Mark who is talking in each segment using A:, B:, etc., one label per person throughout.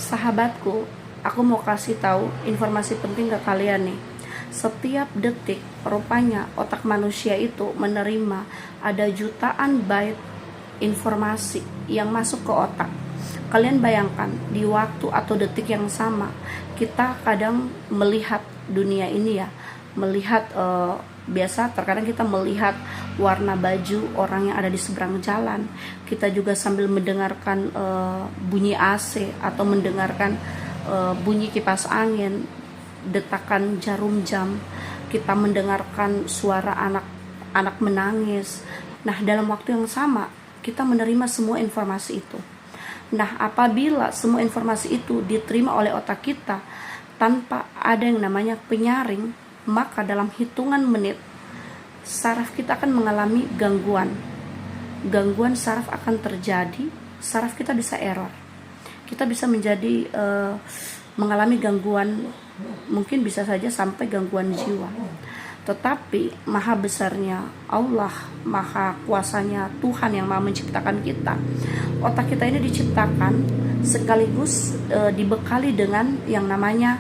A: Sahabatku, aku mau kasih tahu informasi penting ke kalian nih. Setiap detik, rupanya otak manusia itu menerima ada jutaan byte informasi yang masuk ke otak. Kalian bayangkan, di waktu atau detik yang sama, kita kadang melihat dunia ini ya, melihat biasa terkadang kita melihat warna baju orang yang ada di seberang jalan. Kita juga sambil mendengarkan bunyi AC atau mendengarkan bunyi kipas angin, detakan jarum jam. Kita mendengarkan suara anak-anak menangis. Nah, dalam waktu yang sama kita menerima semua informasi itu. Nah, apabila semua informasi itu diterima oleh otak kita tanpa ada yang namanya penyaring, maka dalam hitungan menit saraf kita akan mengalami gangguan. Gangguan saraf akan terjadi, saraf kita bisa error. Kita bisa menjadi mengalami gangguan, mungkin bisa saja sampai gangguan jiwa. Tetapi maha besarnya Allah, maha kuasanya Tuhan yang maha menciptakan kita, otak kita ini diciptakan sekaligus dibekali dengan yang namanya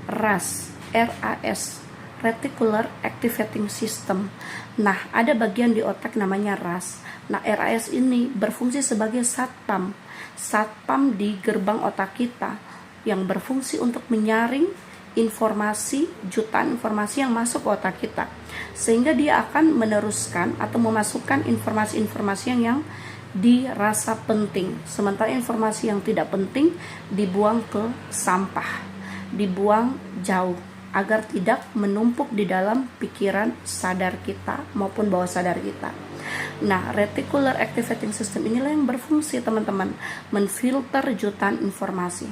A: RAS, RAS, Reticular Activating System. Nah, ada bagian di otak namanya RAS. Nah, RAS ini berfungsi sebagai satpam di gerbang otak kita yang berfungsi untuk menyaring informasi, jutaan informasi yang masuk ke otak kita, sehingga dia akan meneruskan atau memasukkan informasi-informasi yang dirasa penting, sementara informasi yang tidak penting dibuang ke sampah, dibuang jauh agar tidak menumpuk di dalam pikiran sadar kita maupun bawah sadar kita. Nah, Reticular Activating System inilah yang berfungsi, teman-teman, menfilter jutaan informasi.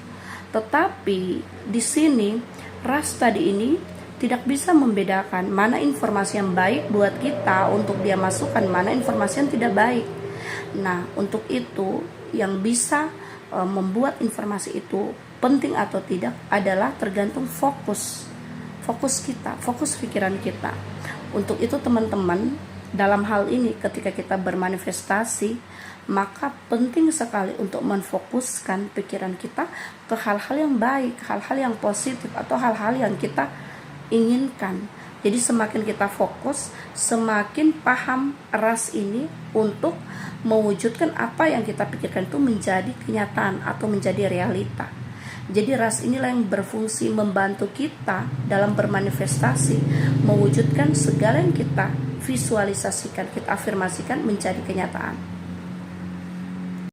A: Tetapi di sini RAS tadi ini tidak bisa membedakan mana informasi yang baik buat kita untuk dia masukkan, mana informasi yang tidak baik. Nah, untuk itu yang bisa membuat informasi itu penting atau tidak adalah tergantung fokus kita, fokus pikiran kita. Untuk itu teman-teman, dalam hal ini ketika kita bermanifestasi, maka penting sekali untuk menfokuskan pikiran kita ke hal-hal yang baik, hal-hal yang positif, atau hal-hal yang kita inginkan. Jadi semakin kita fokus, semakin paham RAS ini untuk mewujudkan apa yang kita pikirkan itu menjadi kenyataan atau menjadi realita. Jadi RAS inilah yang berfungsi membantu kita dalam bermanifestasi, mewujudkan segala yang kita visualisasikan, kita afirmasikan menjadi kenyataan.